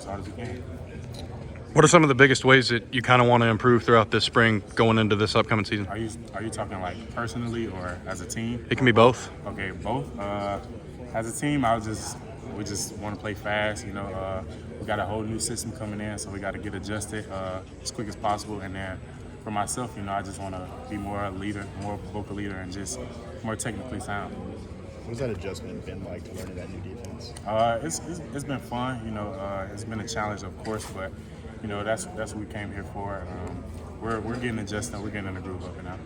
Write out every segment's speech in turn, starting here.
as hard as we can. What are some of the biggest ways that you kind of want to improve throughout this spring going into this upcoming season? Are you talking like personally or as a team? It can be both. Okay, both. As a team, we just want to play fast. We got a whole new system coming in, so we got to get adjusted as quick as possible. And then for myself, I just want to be more a leader, more vocal leader, and just more technically sound. What has that adjustment been like to learning that new defense? It's been fun. It's been a challenge, of course, but that's what we came here for. We're getting adjusted. We're getting in the groove of it now.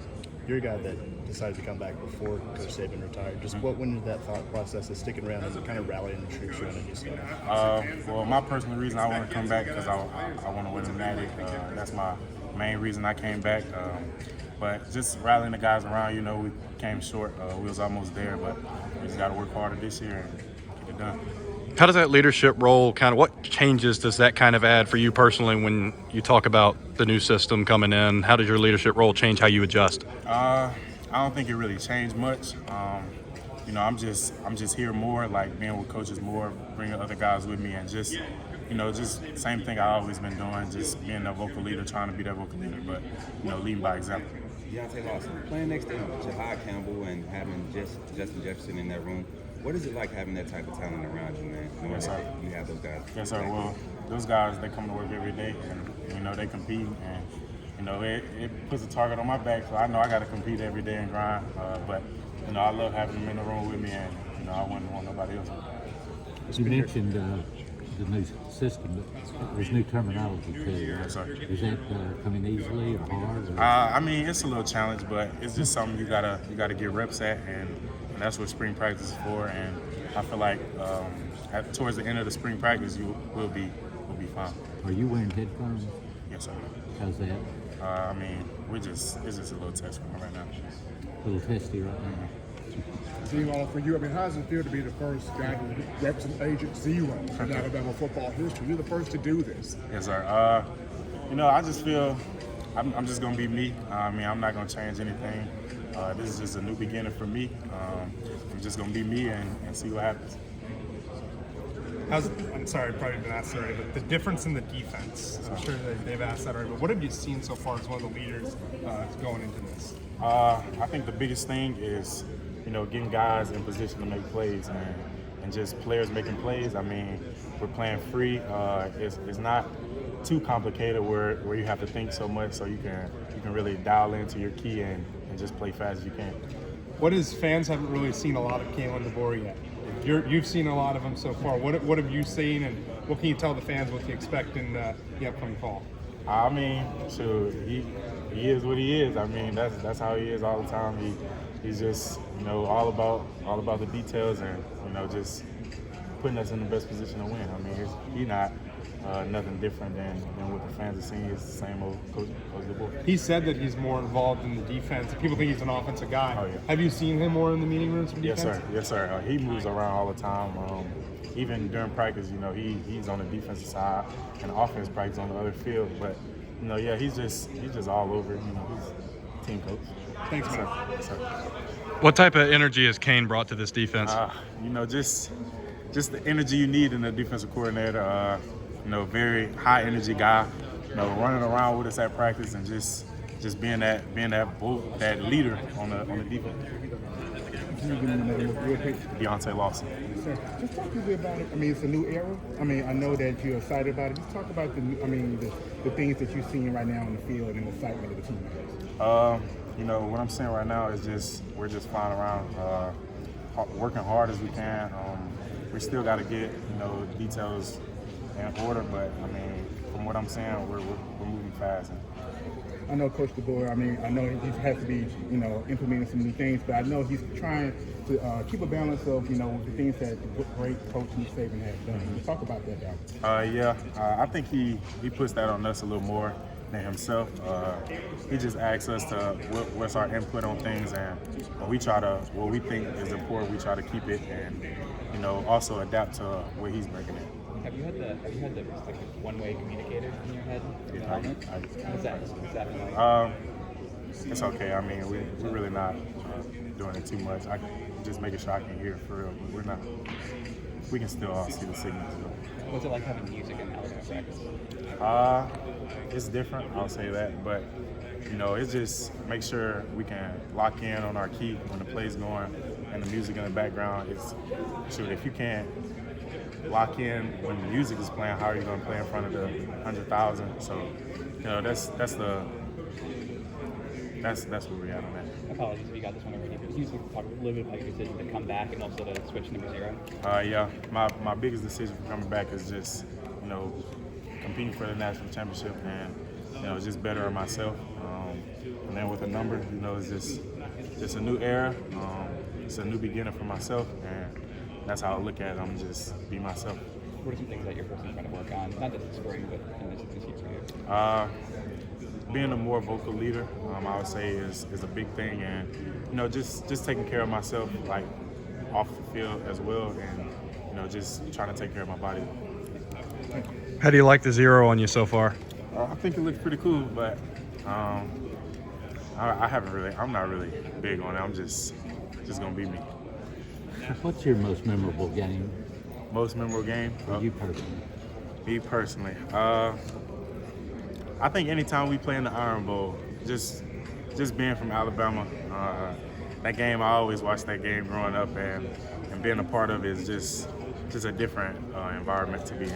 You're a guy that decided to come back before Coach Saban retired. Just what went into that thought process of sticking around and kind of rallying the troops around a new stuff? Well, my personal reason I want to come back because I want to win the Natty. That's my main reason I came back. But just rallying the guys around, we came short. We was almost there, but we just got to work harder this year and get it done. How does that leadership role what changes does that kind of add for you personally when you talk about the new system coming in? How does your leadership role change how you adjust? I don't think it really changed much. I'm just here more, like being with coaches more, bringing other guys with me, and just same thing I've always been doing, just being a vocal leader, trying to be that vocal leader, but leading by example. Deontae Lawson, playing next to Jahad Campbell and having Justin Jefferson in that room. What is it like having that type of talent around you, man? Yes, sir. You have those guys. Yes, sir. Well, those guys, they come to work every day, and they compete, and it puts a target on my back, so I know I got to compete every day and grind. But I love having them in the room with me, and I wouldn't want nobody else. You mentioned the new system, but there's new terminology too. Yes, sir. Is that coming easily or hard? Or? It's a little challenge, but it's just something you gotta get reps at, and that's what spring practice is for. And I feel like towards the end of the spring practice, we'll be fine. Are you wearing headphones? Yes, sir. How's that? It's just a little test for me right now. A little testy right now. Zero for you. How does it feel to be the first guy to represent Agent Zero in Alabama football history? You're the first to do this. Yes, sir. I just feel I'm just gonna be me. I'm not gonna change anything. This is just a new beginning for me. I'm just gonna be me and see what happens. I'm sorry, I've probably been asked already, but the difference in the defense, I'm sure that they've asked that already, but what have you seen so far as one of the leaders going into this? I think the biggest thing is, getting guys in position to make plays, man, and just players making plays. We're playing free. It's not too complicated where you have to think so much, so you can really dial into your key and just play fast as you can. Fans haven't really seen a lot of Kalen DeBoer yet. You've seen a lot of him so far. What have you seen, and what can you tell the fans what to expect in the upcoming fall? He is what he is. That's how he is all the time. He's just all about the details and just putting us in the best position to win. He's not nothing different than what the fans are seeing. It's the same old Coach DeBoer. He said that he's more involved in the defense. People think he's an offensive guy. Oh, yeah. Have you seen him more in the meeting rooms for defense? Yes, sir. He moves around all the time. Even during practice, he's on the defensive side and offense practice on the other field. But he's just all over. He's team coach. Thanks, man. Yes, sir. What type of energy has Kane brought to this defense? Just the energy you need in a defensive coordinator. Very high energy guy. Running around with us at practice and just being that leader on the defense. Deontae Lawson. Just talk to me about it. It's a new era. I know that you're excited about it. Just talk about the things that you're seeing right now on the field and the excitement of the team. What I'm saying right now is we're just flying around, working hard as we can. We still got to get details in order, but from what I'm saying, we're moving fast. I know Coach DeBoer. I know he has to be implementing some new things, but I know he's trying to keep a balance of the things that great coach Saban has done. Can you talk about that, Doc? I think he puts that on us a little more than himself. He just asks us to what's our input on things, and what we think is important, we try to keep it, and also adapt to what he's bringing in. Have you had the one-way communicator in your head? What's that been like? It's okay. We're really not doing it too much. I just making sure I can hear it for real. But we can still all see the signals. What's it like having music in Alabama practice? It's different, I'll say that, but you know, it's just make sure we can lock in on our key when the play's going and the music in the background. It's shoot, if you can't lock in when the music is playing, how are you going to play in front of the 100,000? So, you know, that's where we're at on that. Apologies if you got this one already, but can you talk a little bit about your decision to come back and also to switch number 0? Yeah, my biggest decision for coming back is just, you know, competing for the national championship and, you know, just bettering myself. And then with the number, you know, it's just a new era. It's a new beginning for myself, and that's how I look at it. I'm just be myself. What are some things that you're personally trying to work on? Not just this spring, but in this year for you? Being a more vocal leader, I would say is a big thing, and you know, just taking care of myself, like off the field as well, and you know, just trying to take care of my body. How do you like the 0 on you so far? I think it looks pretty cool, but I'm not really big on it. I'm just gonna be me. What's your most memorable game Most memorable game? for you personally? Me personally, I think anytime we play in the Iron Bowl, just being from Alabama, that game, I always watched that game growing up, and being a part of it is just a different environment to be in.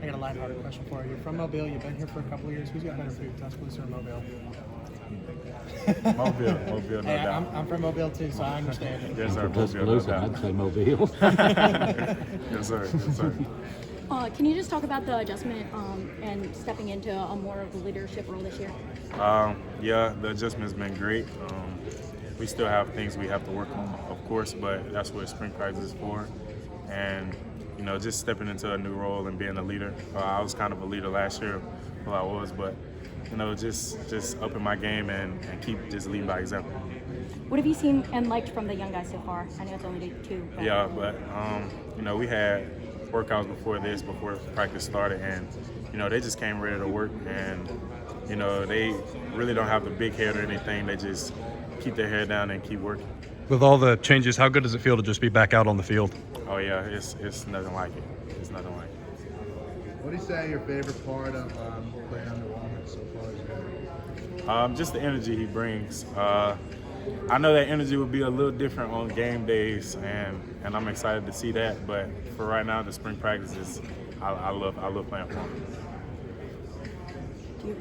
I got a lighthearted question for you. You're from Mobile. You've been here for a couple of years. Who's got better food, Tuscaloosa or Mobile? Mobile, no Hey, doubt. I'm from Mobile too, so I understand it. Yes, sir. For Mobile, no Tuscaloosa, doubt. I'd say Mobile. Yes, sir. Yes, sir. Can you just talk about the adjustment and stepping into a more of a leadership role this year? Yeah, the adjustment's been great. We still have things we have to work on, of course, but that's what spring practice is for. And you know, just stepping into a new role and being a leader. I was kind of a leader last year, well, I was, but you know, just upping my game and keep just leading by example. What have you seen and liked from the young guys so far? I know it's only 2. But Yeah, but you know, we had workouts before practice started, and you know, they just came ready to work, and you know, they really don't have the big head or anything. They just keep their head down and keep working. With all the changes, how good does it feel to just be back out on the field? Oh yeah, it's nothing like it. It's nothing like it. What do you say your favorite part of playing under Walmart so far is? Just the energy he brings. I know that energy will be a little different on game days, and I'm excited to see that. But for right now, the spring practices, I love playing for him. do you